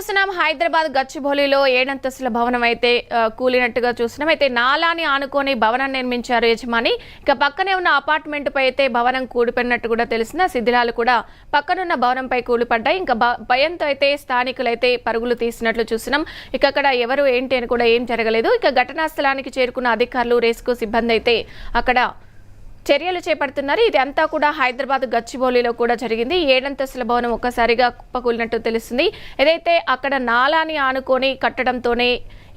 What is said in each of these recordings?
చూస్తున్నాం హైదరాబాద్ గచ్చిబౌలిలో 7 అంతస్తుల భవనం అయితే కూలినట్టుగా చూస్తున్నాం. అయితే నాలాని ఆనుకొని భవనం నిర్మించారు యజమాని. ఇక పక్కనే ఉన్న అపార్ట్మెంట్ పై అయితే భవనం కూలిపోయినట్టు కూడా తెలిసిన శిథిలాలు కూడా పక్కనున్న భవనంపై కూలిపడ్డాయి. ఇంకా భయంతో అయితే స్థానికులు అయితే పరుగులు తీసినట్లు చూస్తున్నాం. ఇక అక్కడ ఎవరు ఏంటి అని కూడా ఏం జరగలేదు. ఇక ఘటనా స్థలానికి చేరుకున్న అధికారులు, రెస్క్యూ సిబ్బంది అయితే అక్కడ చర్యలు చేపడుతున్నారు. ఇది అంతా కూడా హైదరాబాద్ గచ్చిబౌలిలో కూడా జరిగింది. 7 అంతస్తుల భవనం ఒక్కసారిగా కుప్పకూలినట్టు తెలుస్తుంది. ఏదైతే అక్కడ నాలాని ఆనుకొని కట్టడంతోనే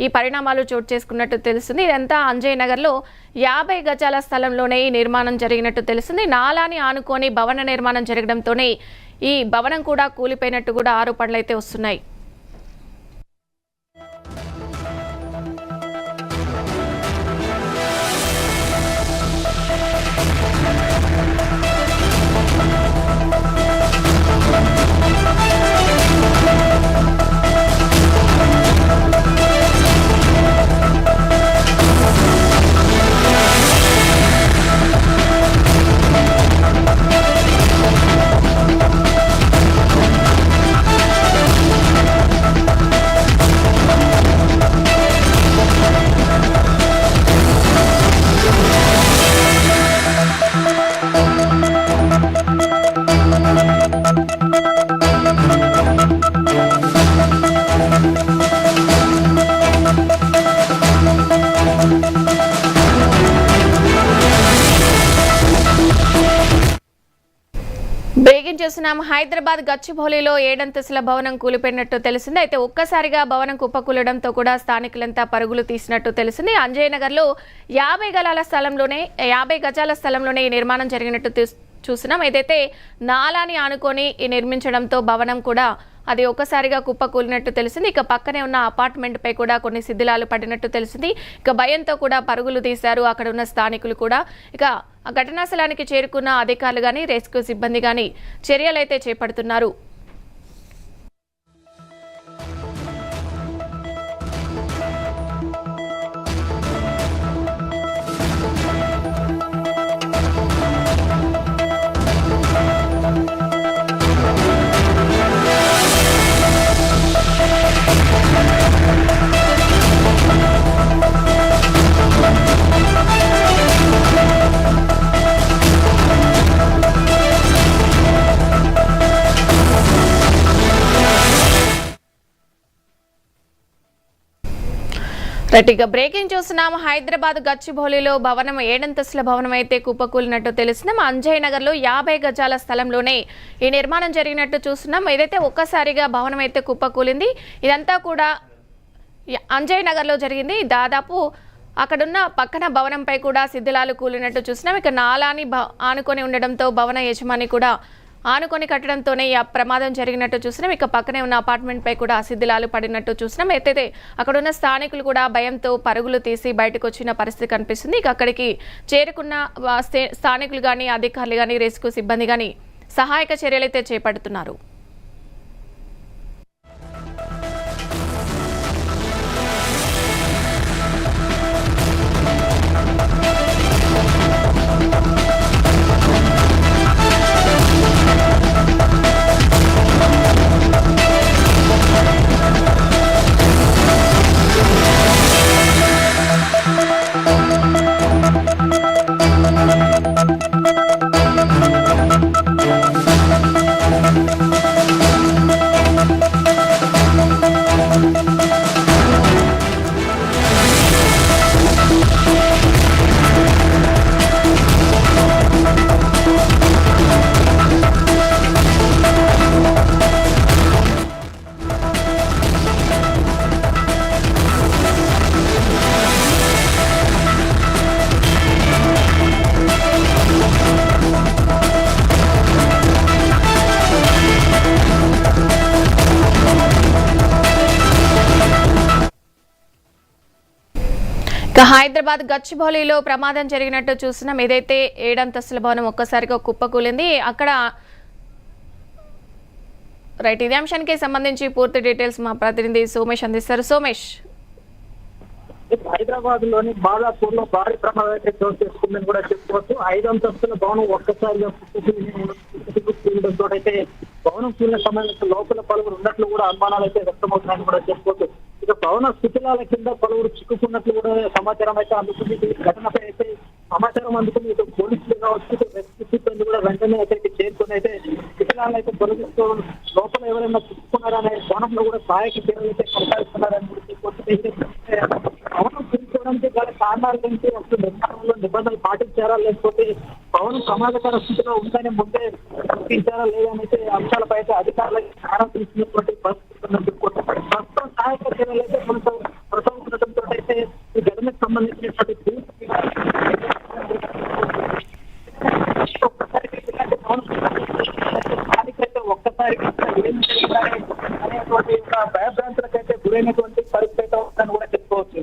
ఈ పరిణామాలు చోటు చేసుకున్నట్టు తెలుస్తుంది. ఇదంతా అంజయ్ నగర్లో 50 గజాల స్థలంలోనే ఈ నిర్మాణం జరిగినట్టు తెలుస్తుంది. నాలాని ఆనుకొని భవన నిర్మాణం జరగడంతోనే ఈ భవనం కూడా కూలిపోయినట్టు కూడా ఆరోపణలు అయితే వస్తున్నాయి. బ్రేకింగ్ చేస్తున్నాం. హైదరాబాద్ గచ్చిబౌలిలో 7 అంతస్తుల భవనం కూలిపోయినట్టు తెలిసింది. అయితే ఒక్కసారిగా భవనం కుప్పకూలడంతో కూడా స్థానికులంతా పరుగులు తీసినట్టు తెలిసింది. అంజయ్ నగర్లో 50 గజాల స్థలంలోనే ఈ నిర్మాణం జరిగినట్టు చూస్తున్నాం. ఏదైతే నాలాని ఆనుకొని ఈ నిర్మించడంతో భవనం కూడా అది ఒక్కసారిగా కుప్పకూలినట్టు తెలిసింది. ఇక పక్కనే ఉన్న అపార్ట్మెంట్ పై కూడా కొన్ని శిథిలాలు పడినట్టు తెలిసింది. ఇక భయంతో కూడా పరుగులు తీశారు అక్కడ ఉన్న స్థానికులు కూడా. ఇక ఘటనా స్థలానికి చేరుకున్న అధికారులు కానీ, రెస్క్యూ సిబ్బంది కానీ చర్యలైతే చేపడుతున్నారు. రైట్గా బ్రేకింగ్ చూస్తున్నాం. హైదరాబాద్ గచ్చిబౌలిలో భవనం 7 అంతస్తుల భవనం అయితే కుప్పకూలినట్టు తెలిసినాం. అంజయ్ నగర్లో 50 గజాల స్థలంలోనే ఈ నిర్మాణం జరిగినట్టు చూస్తున్నాం. ఏదైతే ఒక్కసారిగా భవనం అయితే కుప్పకూలింది. ఇదంతా కూడా అంజయ్ నగర్లో జరిగింది. దాదాపు అక్కడున్న పక్కన భవనంపై కూడా శిథిలాలు కూలినట్టు చూస్తున్నాం. ఇక నాలాని ఆనుకొని ఉండడంతో భవన యజమాని కూడా ఆనుకొని కట్టడంతోనే ఈ ప్రమాదం జరిగినట్టు చూసినాం. ఇక పక్కనే ఉన్న అపార్ట్మెంట్ పై కూడా శిథిలాలు పడినట్టు చూసినాం. అయితే అక్కడున్న స్థానికులు కూడా భయంతో పరుగులు తీసి బయటకు వచ్చిన పరిస్థితి కనిపిస్తుంది. ఇక అక్కడికి చేరుకున్న స్థానికులు కానీ, అధికారులు కానీ, రెస్క్యూ సిబ్బంది కానీ సహాయక చర్యలైతే చేపడుతున్నారు. హైదరాబాద్ గచ్చిబౌలిలో ప్రమాదం జరిగినట్టు చూస్తున్నాం. ఏదైతే 7 అంతస్తుల భవనం ఒక్కసారిగా కుప్పకూలింది అక్కడ. రైట్, ఇదే అంశానికి సంబంధించి పూర్తి డీటెయిల్స్ మా ప్రతినిధి సోమేష్ అందిస్తారు. సోమేష్. హైదరాబాద్ లోని బాలాపూర్ లో భారీ ప్రమాదం అయితే చోటు చేసుకుందని కూడా చెప్పుకోవచ్చు. 5 అంతస్తుల భవనం ఒక్కసారిగా అయితే భవనం కూలిన సమయంలో లోపల పలువురు ఉన్నట్లు కూడా అనుమానాలు అయితే వ్యక్తమవుతున్నాయని కూడా చెప్పుకోవచ్చు. ఇక భవన శిథిలాల కింద పలువురు చిక్కుకున్నట్లు కూడా సమాచారం అయితే అందుకుంది. ఈ ఘటనపై అయితే సమాచారం అందుకుని ఇటు పోలీసులు కావచ్చు, రెస్క్యూ సిబ్బంది కూడా వెంటనే అయితే చేరుకుని అయితే శిథిలాలను అయితే తొలగిస్తూ లోపల ఎవరైనా చిక్కుకున్నారనే కోణంలో కూడా సహాయక చర్యలు అయితే కొనసాగిస్తున్నారని కూడా చెప్పుకోవచ్చు. భవనం కూల్చుకోవడానికి గల కారణాల నుంచి అసలు నిర్మాణంలో నిబంధనలు పాటించారా, లేకపోతే భవనం ప్రమాదకర స్థితిలో ఉందని ముందే గుర్తించారా లేదనైతే అంశాలపై అయితే అధికారులకు జ్ఞానం తెలిసినటువంటి పరిస్థితి. ప్రస్తుతం సహాయక చర్యలు అయితే కొనసాగుతుండటంతో అయితే ఈ ఘటనకు సంబంధించినటువంటి ఒక్కసారి ఏం జరిగిందని అనేటువంటి భయభ్రాంతులకైతే గురైనటువంటి పరిస్థితి ఉందని కూడా చెప్పుకోవచ్చు.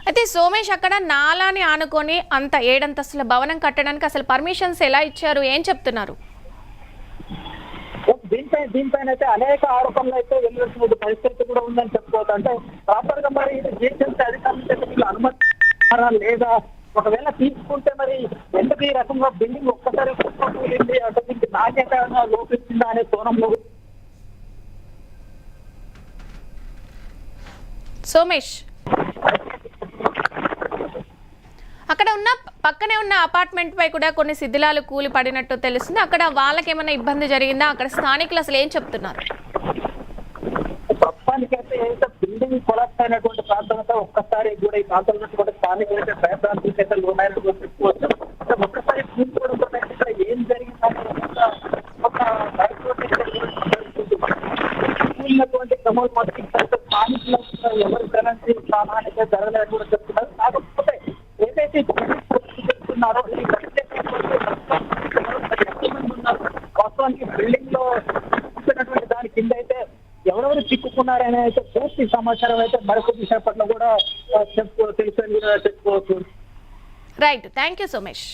అయితే సోమేష్, అక్కడ నాలాని ఆనుకొని అంత 7 అంతస్తుల భవనం కట్టడానికి అసలు పర్మిషన్స్ ఎలా ఇచ్చారు, ఏం చెప్తున్నారు? దీనిపైన అయితే అనేక ఆరోపణలు అయితే వెలువడుతున్న పరిస్థితి కూడా ఉందని చెప్పుకోవచ్చు. అంటే ప్రాపర్ గా మరి జీహెచ్ఎంసీ అధికారులు అనుమతి లేదా, ఒకవేళ తీసుకుంటే మరి ఎందుకు ఈ రకంగా బిల్డింగ్ ఒక్కసారి కూలింది, అంటే దీనికి నాణ్యత లోపిస్తుందా అనే కోణంలో సోమేష్, అక్కడ ఉన్న పక్కనే ఉన్న అపార్ట్మెంట్ పై కూడా కొన్ని శిథిలాలు కూలి పడినట్టు తెలుస్తుంది. అక్కడ వాళ్ళకి ఏమైనా ఇబ్బంది జరిగిందా? అక్కడ స్థానికులు అసలు ఏం చెప్తున్నారు? ప్రస్తుతానికైతే ఏదైతే బిల్డింగ్ కొలాప్స్ అయినటువంటి ప్రాంతం అయితే ఒక్కసారి కూడా ఈ ప్రాంతంలో కూడా స్థానికులు అయితే భయభ్రాంతులకి అయితే లోనైనట్టు చెప్పుకోవచ్చు. ఒక్కసారి కూలిపోవడంతో ఇక్కడ ఏం జరిగిందంటే ఒక కూలినటువంటి క్రమంలో మొదటి స్థానికులు ఎవరు జరగని ప్రాణానికి జరగలేదని కూడా చెప్తున్నారు. కాకపోతే ఏదైతే చెప్తున్నారో ఈ వాస్తవానికి బిల్డింగ్ లో చూసినటువంటి దాని కింద అయితే ఎవరెవరు చిక్కుకున్నారనే అయితే పూర్తి సమాచారం అయితే మరొక సేపట్లో కూడా తెలుసని కూడా చెప్పుకోవచ్చు. Right, thank you Somesh.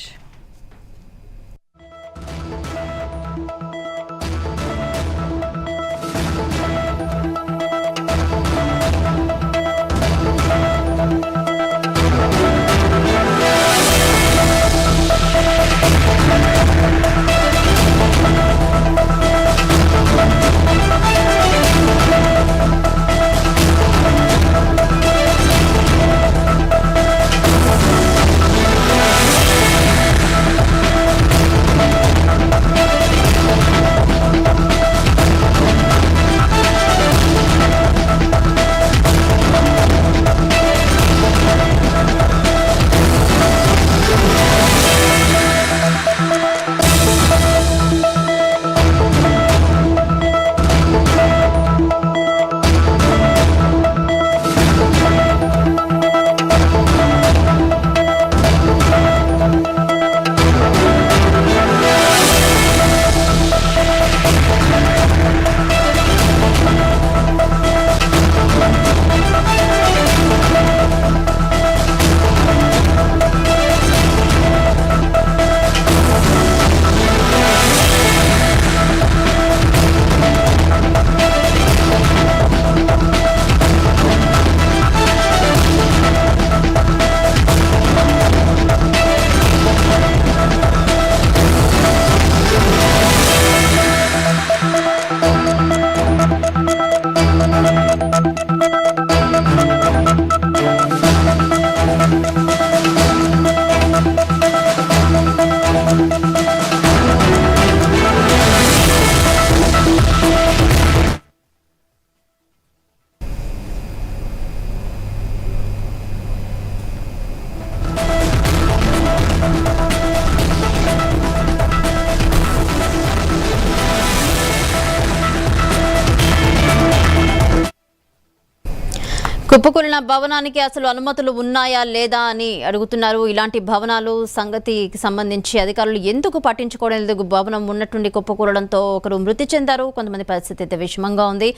కుప్పకూలిన భవనానికి అసలు అనుమతులు ఉన్నాయా లేదా అని అడుగుతున్నారు. ఇలాంటి భవనాలు సంగతికి సంబంధించి అధికారులు ఎందుకు పట్టించుకోవడం లేదు? భవనం ఉన్నట్టుండి కుప్పకూలడంతో ఒకరు మృతి చెందారు, కొంతమంది పరిస్థితి అయితే విషమంగా ఉంది.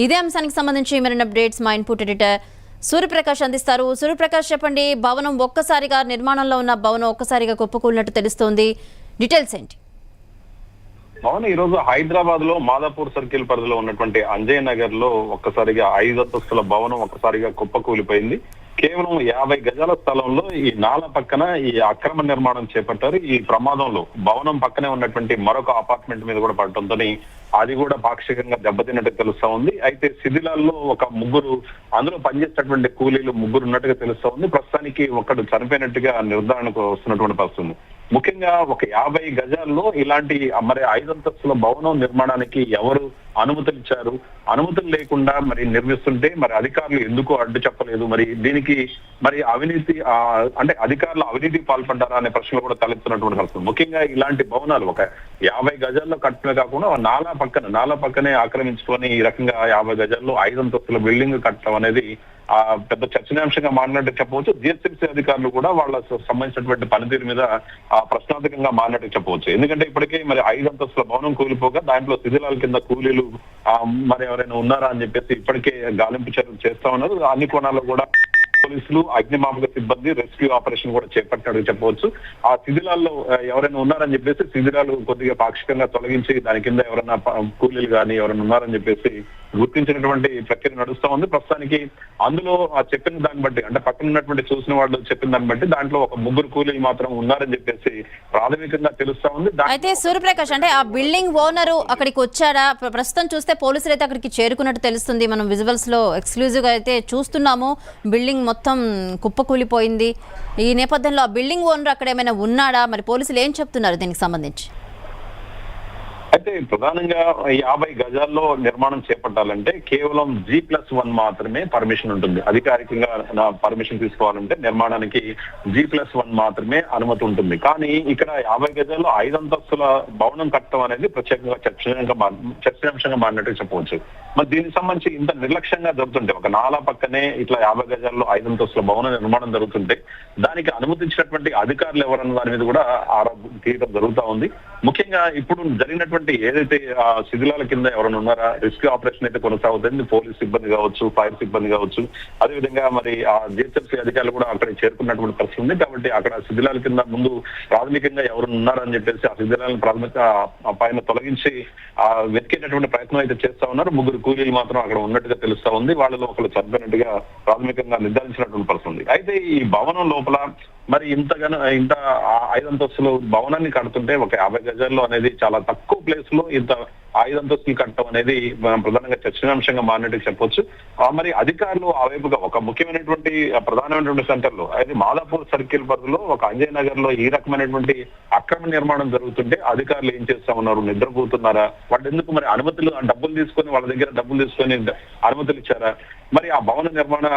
ఇదే అంశానికి సంబంధించి మరిన్ని అప్డేట్స్ మా ఇన్పుట్ ఎడిటర్ సూర్యప్రకాష్ అందిస్తారు. సూర్యప్రకాష్, చెప్పండి, భవనం ఒక్కసారిగా నిర్మాణంలో ఉన్న భవనం ఒక్కసారిగా కుప్పకూలినట్టు తెలుస్తోంది, డీటెయిల్స్ ఏంటి? అవును, ఈ రోజు హైదరాబాద్ లో మాదాపూర్ సర్కిల్ పరిధిలో ఉన్నటువంటి అంజయ్ నగర్ లో ఒక్కసారిగా 5 అంతస్తుల భవనం ఒక్కసారిగా కుప్పకూలిపోయింది. కేవలం 50 గజాల స్థలంలో ఈ నాల పక్కన ఈ అక్రమ నిర్మాణం చేపట్టారు. ఈ ప్రమాదంలో భవనం పక్కనే ఉన్నటువంటి మరొక అపార్ట్మెంట్ మీద కూడా పడటంతో అది కూడా పాక్షికంగా దెబ్బతిన్నట్టు తెలుస్తా ఉంది. అయితే శిథిలాల్లో ఒక ముగ్గురు అందులో పనిచేసేటటువంటి కూలీలు ముగ్గురు ఉన్నట్టుగా తెలుస్తా ఉంది. ప్రస్తుతానికి ఒకడు చనిపోయినట్టుగా నిర్ధారణకు వస్తున్నటువంటి పరిస్థితి. ముఖ్యంగా ఒక 50 గజాల్లో ఇలాంటి మరి 5 అంతస్తుల భవనం నిర్మాణానికి ఎవరు అనుమతులు ఇచ్చారు? అనుమతులు లేకుండా మరి నిర్మిస్తుంటే మరి అధికారులు ఎందుకు అడ్డు చెప్పలేదు? మరి దీనికి మరి అవినీతి అంటే అధికారులు అవినీతికి పాల్పడ్డారా అనే ప్రశ్నలు కూడా తలెత్తున్నటువంటి పరిస్థితి. ముఖ్యంగా ఇలాంటి భవనాలు ఒక 50 గజాల్లో కట్టడమే కాకుండా నాలా పక్కనే ఆక్రమించుకొని ఈ రకంగా 50 గజాల్లో 5 అంతస్తుల బిల్డింగ్ కట్టడం అనేది పెద్ద చర్చనీయాంశంగా మారినట్టు చెప్పవచ్చు. జిహెచ్ఎంసీ అధికారులు కూడా వాళ్ళ సంబంధించినటువంటి పనితీరు మీద ప్రశ్నార్థకంగా మారినట్టు చెప్పవచ్చు. ఎందుకంటే ఇప్పటికే మరి 5 అంతస్తుల భవనం కూలిపోగా దాంట్లో శిథిలాల కింద కూలీలు మరి ఎవరైనా ఉన్నారా అని చెప్పేసి ఇప్పటికే గాలింపు చర్యలు చేస్తా ఉన్నారు. అన్ని కోణాల్లో కూడా పోలీసులు, అగ్నిమాపక సిబ్బంది రెస్క్యూ ఆపరేషన్ కూడా చేపట్టినట్టు చెప్పవచ్చు. ఆ శిథిలాల్లో ఎవరైనా ఉన్నారని చెప్పేసి శిథిలాలు కొద్దిగా పాక్షికంగా తొలగించి దాని కింద ఎవరైనా కూలీలు కానీ ఎవరైనా ఉన్నారని చెప్పేసి గుర్తించినటువంటి ప్రక్రియ నడుస్తా ఉంది. ప్రస్తుతానికి అందులో చెప్పిన దాన్ని బట్టి అంటే పక్కన ఉన్నటువంటి చూసిన వాళ్ళు చెప్పిన దాన్ని బట్టి దాంట్లో ఒక ముగ్గురు కూలీలు మాత్రం ఉన్నారని చెప్పేసి ప్రాథమికంగా తెలుస్తా ఉంది. అయితే సూర్యప్రకాష్, అంటే ఆ బిల్డింగ్ ఓనరు అక్కడికి వచ్చాడా? ప్రస్తుతం చూస్తే పోలీసులు అయితే అక్కడికి చేరుకున్నట్టు తెలుస్తుంది. మనం విజువల్స్ లో ఎక్స్క్లూజివ్ గా అయితే చూస్తున్నాము. బిల్డింగ్ మొత్తం కుప్పకూలిపోయింది. ఈ నేపథ్యంలో ఆ బిల్డింగ్ ఓనర్ అక్కడ ఏమైనా ఉన్నాడా? మరి పోలీసులు ఏం చెప్తున్నారు దీనికి సంబంధించి? అయితే ప్రధానంగా 50 గజాల్లో నిర్మాణం చేపట్టాలంటే కేవలం G+1 మాత్రమే పర్మిషన్ ఉంటుంది. అధికారికంగా పర్మిషన్ తీసుకోవాలంటే నిర్మాణానికి G+1 మాత్రమే అనుమతి ఉంటుంది. కానీ ఇక్కడ 50 గజాల్లో 5 అంతస్తుల భవనం కట్టడం అనేది ప్రత్యేకంగా చర్చనీయాంశంగా మారినట్టు చెప్పవచ్చు. మరి దీనికి సంబంధించి ఇంత నిర్లక్ష్యంగా జరుగుతుంటే ఒక నాలా పక్కనే ఇట్లా 50 గజాల్లో 5 అంతస్తుల భవన నిర్మాణం జరుగుతుంటే దానికి అనుమతించినటువంటి అధికారులు ఎవరన్న దాని మీద కూడా తీయడం జరుగుతా ఉంది. ముఖ్యంగా ఇప్పుడు జరిగినటువంటి ఏదైతే శిథిలాల కింద ఎవరైనా ఉన్నారా, రెస్క్యూ ఆపరేషన్ అయితే కొనసాగుతుంది. పోలీస్ సిబ్బంది కావచ్చు, ఫైర్ సిబ్బంది కావచ్చు, అదేవిధంగా మరి ఆ జిహెచ్ఎంసీ అధికారులు కూడా అక్కడ చేరుకున్నటువంటి పరిస్థితి ఉంది. కాబట్టి అక్కడ శిథిలాల కింద ముందు ప్రాథమికంగా ఎవరు ఉన్నారని చెప్పేసి ఆ శిథిలాలను ప్రాథమిక పైన తొలగించి వెతికేటటువంటి ప్రయత్నం అయితే చేస్తా ఉన్నారు. ముగ్గురు కూలీలు మాత్రం అక్కడ ఉన్నట్టుగా తెలుస్తా ఉంది. వాళ్ళలో ఒకరు చనిపోయినట్టుగా ప్రాథమికంగా నిర్ధారించినటువంటి పరిస్థితి. అయితే ఈ భవనం లోపల మరి ఇంత 5 అంతస్తులు భవనాన్ని కడుతుంటే ఒక 50 గజాల్లో అనేది చాలా తక్కువ ప్లేస్ లో ఇంత 5 అంతస్తులు కట్టడం అనేది ప్రధానంగా చర్చనీయాంశంగా మారినట్టు చెప్పొచ్చు. మరి అధికారులు ఆ వైపుగా ఒక ముఖ్యమైనటువంటి ప్రధానమైనటువంటి సెంటర్ లో అయితే మాదాపూర్ సర్కిల్ పరిధిలో ఒక అంజయ్ నగర్ లో ఈ రకమైనటువంటి అక్రమ నిర్మాణం జరుగుతుంటే అధికారులు ఏం చేస్తా ఉన్నారు? నిద్రపోతున్నారా? వాళ్ళు ఎందుకు మరి అనుమతులు డబ్బులు తీసుకొని వాళ్ళ దగ్గర డబ్బులు తీసుకొని అనుమతులు ఇచ్చారా? మరి ఆ భవన నిర్మాణ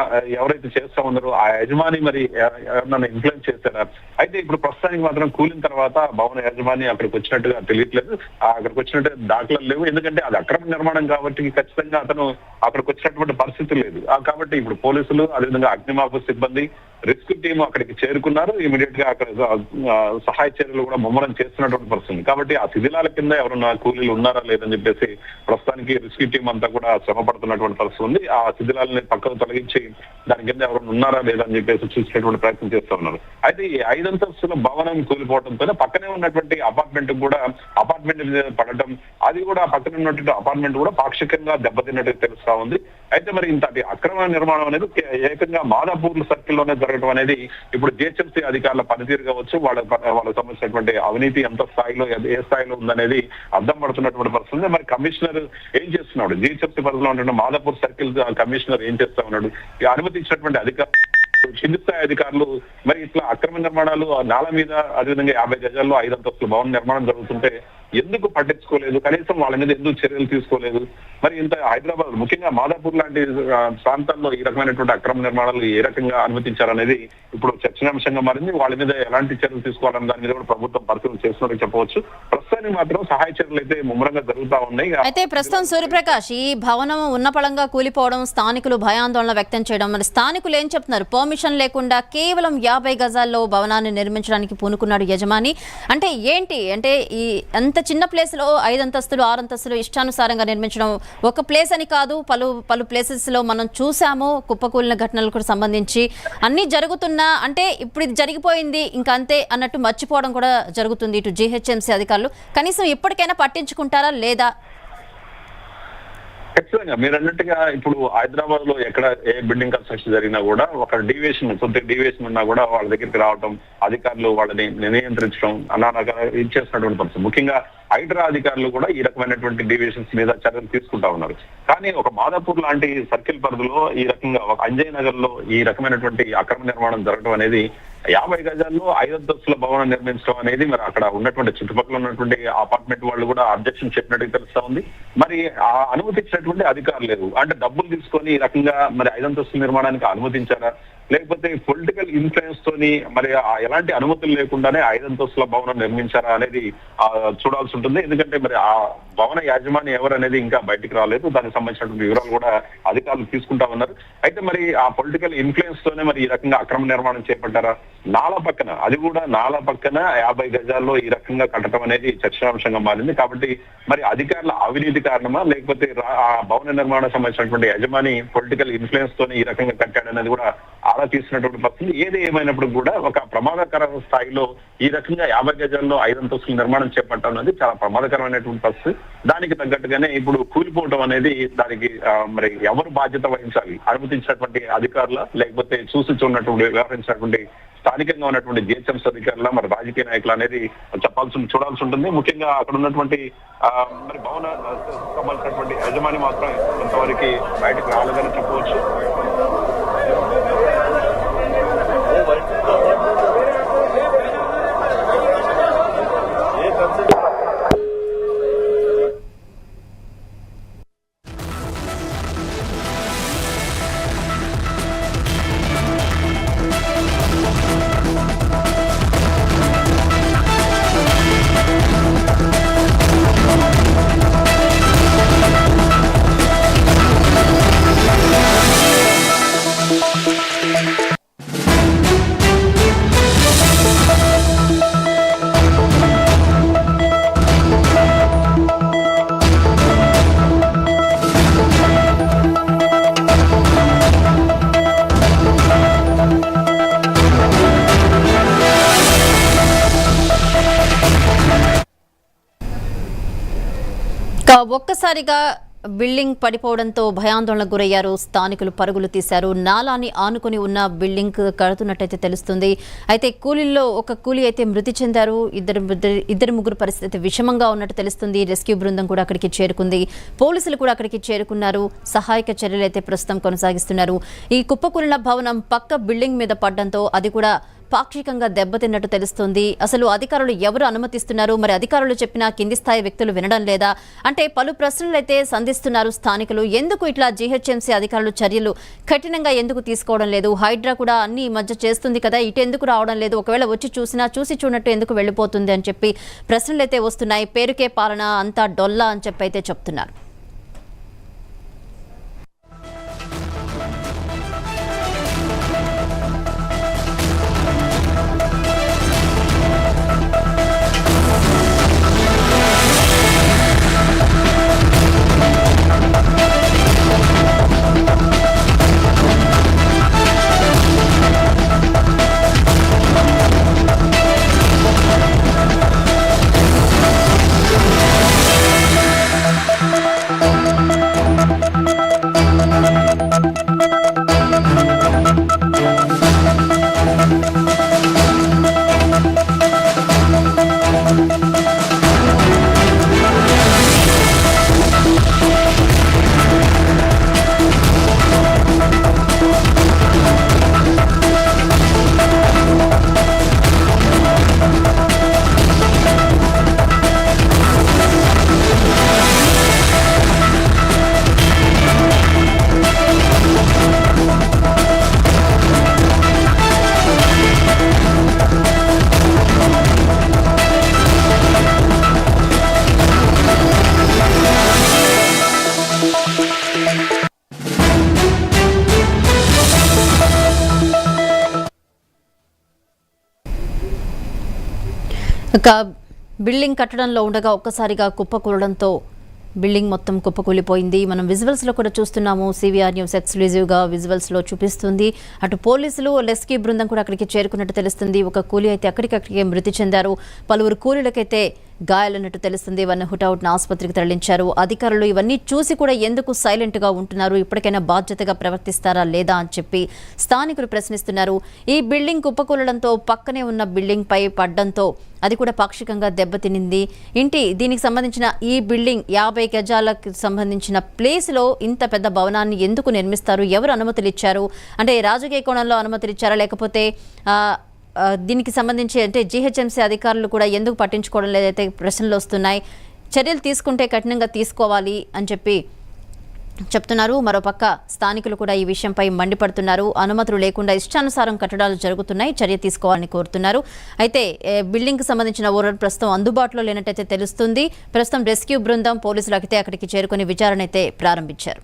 ఎవరైతే చేస్తా ఉన్నారో ఆ యజమాని మరి ఎవరన్నా ఇన్ఫ్లుయెన్స్ చేస్తారా? అయితే ఇప్పుడు ప్రస్తుతానికి మాత్రం కూలిన తర్వాత భవన యజమాని అక్కడికి వచ్చినట్టుగా తెలియట్లేదు. అక్కడికి వచ్చినట్టుగా దాఖలాలు లేవు. ఎందుకంటే అది అక్రమ నిర్మాణం కాబట్టి ఖచ్చితంగా అతను అక్కడికి వచ్చినటువంటి పరిస్థితి లేదు. కాబట్టి ఇప్పుడు పోలీసులు, అదేవిధంగా అగ్నిమాపక సిబ్బంది, రెస్క్యూ టీం అక్కడికి చేరుకున్నారు. ఇమీడియట్ గా అక్కడ సహాయ చర్యలు కూడా ముమ్మరం చేస్తున్నటువంటి పరిస్థితి. కాబట్టి ఆ శిథిలాల కింద ఎవరన్నా కూలీలు ఉన్నారా లేదని చెప్పేసి ప్రస్తుతానికి రెస్క్యూ టీం అంతా కూడా శ్రమ పడుతున్నటువంటి పరిస్థితి ఉంది. ఆ శిథిలాలని పక్కకు తొలగించి దాని కింద ఎవరైనా ఉన్నారా లేదని చెప్పేసి చూసేటువంటి ప్రయత్నం చేస్తూ ఉన్నారు. అయితే ఈ 5 అంతస్తుల భవనం కూలిపోవడంతో పక్కనే ఉన్నటువంటి అపార్ట్మెంట్ కూడా పడటం, అది కూడా పక్కన ఉన్నటువంటి అపార్ట్మెంట్ కూడా పాక్షికంగా దెబ్బతిన్నట్టు తెలుస్తా ఉంది. అయితే మరి ఇంతటి అక్రమ నిర్మాణం అనేది ఏకంగా మాదాపూర్ సర్కిల్ లోనే జరగడం అనేది ఇప్పుడు జిహెచ్ఎంసీ అధికారుల పనితీరు కావచ్చు, వాళ్ళకి సంబంధించినటువంటి అవినీతి ఎంత స్థాయిలో ఏ స్థాయిలో ఉందనేది అర్థం పడుతున్నటువంటి పరిస్థితి. మరి కమిషనర్ ఏం చేస్తున్నాడు? జిహెచ్ఎంసీ పరిధిలో ఉంటున్న మాదాపూర్ సర్కిల్ కమిషనర్ ఏం చేస్తా ఉన్నాడు? అనుమతి ఇచ్చినటువంటి అధికారులు, కింది స్థాయి అధికారులు మరి ఇట్లా అక్రమ నిర్మాణాలు నాల మీద అదేవిధంగా 50 గజాల్లో 5 అంతస్తుల భవన నిర్మాణం జరుగుతుంటే ఎందుకు పట్టించుకోలేదు? కనీసం వాళ్ళ మీద ఎందుకు చర్యలు తీసుకోలేదు? మరి ఇంత హైదరాబాద్ ముఖ్యంగా మాదాపూర్ లాంటి ప్రాంతాల్లో ఈ రకమైనటువంటి అక్రమ నిర్మాణాలు ఏ రకంగా అనుమతించారనేది ఇప్పుడు చర్చనీయాంశంగా మారింది. వాళ్ళ మీద ఎలాంటి చర్యలు తీసుకోవాలన్న దాని మీద కూడా ప్రభుత్వం పరిశీలన చేస్తున్నట్టు చెప్పవచ్చు. ప్రస్తుతానికి మాత్రం సహాయ చర్యలు అయితే ముమ్మరంగా జరుగుతా ఉన్నాయి. అయితే ప్రస్తుతం సూర్యప్రకాష్, ఈ భవనం ఉన్నపళంగా కూలిపోవడం, స్థానికులు భయాందోళన వ్యక్తం చేయడం, మరి స్థానికులు ఏం చెప్తున్నారు? పర్మిషన్ లేకుండా కేవలం 50 గజాల్లో భవనాన్ని నిర్మించడానికి పూనుకున్నాడు యజమాని. అంటే ఏంటి? అంటే ఈ అంత చిన్న ప్లేస్ లో 5 అంతస్తులు 6 అంతస్తులు ఇష్టానుసారంగా నిర్మించడం, ఒక ప్లేస్ అని కాదు, పలు ప్లేసెస్ లో మనం చూసాము కుప్పకూలిన ఘటనలకు సంబంధించి. అన్ని జరుగుతున్నా అంటే ఇప్పుడు ఇది జరిగిపోయింది ఇంకా అంతే అన్నట్టు మర్చిపోవడం కూడా జరుగుతుంది ఇటు జిహెచ్ఎంసీ అధికారులు. కనీసం ఇప్పటికైనా పట్టించుకుంటారా లేదా? ఖచ్చితంగా మీరు అన్నట్టుగా ఇప్పుడు హైదరాబాద్ లో ఎక్కడ ఏ బిల్డింగ్ కన్స్ట్రక్షన్ జరిగినా కూడా ఒక కొద్ది డీవియేషన్ ఉన్నా కూడా వాళ్ళ దగ్గరికి రావడం, అధికారులు వాళ్ళని నియంత్రించడం ఇచ్చేసినటువంటి పరిస్థితి. ముఖ్యంగా హైడ్రా అధికారులు కూడా ఈ రకమైనటువంటి డీవియేషన్స్ మీద చర్యలు తీసుకుంటా ఉన్నారు. కానీ ఒక మాదాపూర్ లాంటి సర్కిల్ పరిధిలో ఈ రకంగా ఒక అంజయ్ నగర్ లో ఈ రకమైనటువంటి అక్రమ నిర్మాణం జరగడం అనేది 50 గజాల్లో 5 అంతస్తుల భవనం నిర్మించడం అనేది మరి అక్కడ ఉన్నటువంటి చుట్టుపక్కల ఉన్నటువంటి అపార్ట్మెంట్ వాళ్ళు కూడా అబ్జెక్షన్ చెప్పినట్టు తెలుస్తా ఉంది. మరి ఆ అనుమతి ఇచ్చినటువంటి అధికారులు లేదు. అంటే డబ్బులు తీసుకొని ఈ రకంగా మరి 5 అంతస్తుల నిర్మాణానికి అనుమతించారా, లేకపోతే పొలిటికల్ ఇన్ఫ్లుయెన్స్ తోని మరి ఎలాంటి అనుమతులు లేకుండానే 5 అంతస్తుల భవనం నిర్మించారా అనేది చూడాల్సి ఉంటుంది. ఎందుకంటే మరి ఆ భవన యాజమాని ఎవరు అనేది ఇంకా బయటికి రాలేదు. దానికి సంబంధించినటువంటి వివరాలు కూడా అధికారులు తీసుకుంటా ఉన్నారు. అయితే మరి ఆ పొలిటికల్ ఇన్ఫ్లుయెన్స్ తోనే మరి ఈ రకంగా అక్రమ నిర్మాణం చేపట్టారా, నాలా పక్కన అది కూడా నాలా పక్కన 50 గజాల్లో ఈ రకంగా కట్టడం అనేది చర్చనాంశంగా మారింది. కాబట్టి మరి అధికారుల అవినీతి కారణమా, లేకపోతే ఆ భవన నిర్మాణం సంబంధించినటువంటి యజమాని పొలిటికల్ ఇన్ఫ్లుయెన్స్ తోని ఈ రకంగా కట్టాడనేది కూడా ఆరా తీసినటువంటి పరిస్థితి. ఏది ఏమైనప్పుడు కూడా ఒక ప్రమాదకర స్థాయిలో ఈ రకంగా 50 గజాల్లో 5 అంతస్తుల నిర్మాణం చేపట్టడం అనేది చాలా ప్రమాదకరమైనటువంటి పరిస్థితి. దానికి తగ్గట్టుగానే ఇప్పుడు కూలిపోవడం అనేది దానికి మరి ఎవరు బాధ్యత వహించాలి, అనుమతించినటువంటి అధికారుల, లేకపోతే చూసి చూడనటువంటి వ్యవహరించినటువంటి స్థానికంగా ఉన్నటువంటి జిహెచ్ఎంసీ అధికారుల, మరి రాజకీయ నాయకులు అనేది చూడాల్సి ఉంటుంది. ముఖ్యంగా అక్కడ ఉన్నటువంటి మరి భవన సంబంధించినటువంటి యజమాని మాత్రం కొంతవరకు బయటకు రాలేదని చెప్పవచ్చు. ఒక్కసారిగా బిల్డింగ్ పడిపోవడంతో భయాందోళనకు గురయ్యారు స్థానికులు. పరుగులు తీశారు. నాలాని ఆనుకుని ఉన్న బిల్డింగ్ కడుతున్నట్టయితే తెలుస్తుంది. అయితే కూలీల్లో ఒక కూలీ అయితే మృతి చెందారు. ఇద్దరు ముగ్గురు పరిస్థితి విషమంగా ఉన్నట్టు తెలుస్తుంది. రెస్క్యూ బృందం కూడా అక్కడికి చేరుకుంది. పోలీసులు కూడా అక్కడికి చేరుకున్నారు. సహాయక చర్యలు అయితే ప్రస్తుతం కొనసాగిస్తున్నారు. ఈ కుప్పకూలిన భవనం పక్క బిల్డింగ్ మీద పడడంతో అది కూడా పాక్షికంగా దెబ్బతిన్నట్టు తెలుస్తుంది. అసలు అధికారులు ఎవరు అనుమతిస్తున్నారు, మరి అధికారులు చెప్పినా కింది స్థాయి వ్యక్తులు వినడం లేదా అంటే పలు ప్రశ్నలు అయితే సంధిస్తున్నారు స్థానికులు. ఎందుకు ఇట్లా జీహెచ్ఎంసీ అధికారులు చర్యలు కఠినంగా ఎందుకు తీసుకోవడం లేదు? హైడ్రా కూడా అన్ని మధ్య చేస్తుంది కదా, ఇటు ఎందుకు రావడం లేదు? ఒకవేళ వచ్చి చూసినా చూసి చూడనట్టు ఎందుకు వెళ్ళిపోతుంది అని చెప్పి ప్రశ్నలు అయితే వస్తున్నాయి. పేరుకే పాలన అంతా డొల్లా అని చెప్పి అయితే చెప్తున్నారు. ఇక బిల్డింగ్ కట్టడంలో ఉండగా ఒక్కసారిగా కుప్పకూలడంతో బిల్డింగ్ మొత్తం కుప్పకూలిపోయింది. మనం విజువల్స్లో కూడా చూస్తున్నాము. సివిఆర్ న్యూస్ ఎక్స్క్లూజివ్గా విజువల్స్లో చూపిస్తుంది. అటు పోలీసులు రెస్క్యూ బృందం కూడా అక్కడికి చేరుకున్నట్టు తెలుస్తుంది. ఒక కూలీ అయితే అక్కడికక్కడికే మృతి చెందారు. పలువురు కూలీలకైతే గాయాలన్నట్టు తెలుస్తుంది. వారిని హుటాహుటిన ఆసుపత్రికి తరలించారు. అధికారులు ఇవన్నీ చూసి కూడా ఎందుకు సైలెంట్గా ఉంటున్నారు, ఇప్పటికైనా బాధ్యతగా ప్రవర్తిస్తారా లేదా అని చెప్పి స్థానికులు ప్రశ్నిస్తున్నారు. ఈ బిల్డింగ్ కుప్పకూలడంతో పక్కనే ఉన్న బిల్డింగ్ పై పడ్డంతో అది కూడా పాక్షికంగా దెబ్బతినింది. దీనికి సంబంధించిన ఈ బిల్డింగ్ 50 గజాలకు సంబంధించిన ప్లేస్లో ఇంత పెద్ద భవనాన్ని ఎందుకు నిర్మిస్తారు, ఎవరు అనుమతులు ఇచ్చారు, అంటే రాజకీయ కోణంలో అనుమతులు ఇచ్చారా, లేకపోతే దీనికి సంబంధించి అంటే జీహెచ్ఎంసీ అధికారులు కూడా ఎందుకు పట్టించుకోవడం లేదైతే ప్రశ్నలు వస్తున్నాయి. చర్యలు తీసుకుంటే కఠినంగా తీసుకోవాలి అని చెప్పి చెప్తున్నారు. మరోపక్క స్థానికులు కూడా ఈ విషయంపై మండిపడుతున్నారు. అనుమతులు లేకుండా ఇష్టానుసారం కట్టడాలు జరుగుతున్నాయి, చర్య తీసుకోవాలని కోరుతున్నారు. అయితే బిల్డింగ్కి సంబంధించిన ఓనర్ ప్రస్తుతం అందుబాటులో లేనట్టయితే తెలుస్తుంది. ప్రస్తుతం రెస్క్యూ బృందం పోలీసులు అయితే అక్కడికి చేరుకుని విచారణ అయితే ప్రారంభించారు.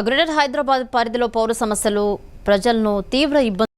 గ్రేటర్ హైదరాబాద్ పరిధిలో పౌర సమస్యలు ప్రజలను తీవ్ర ఇబ్బంది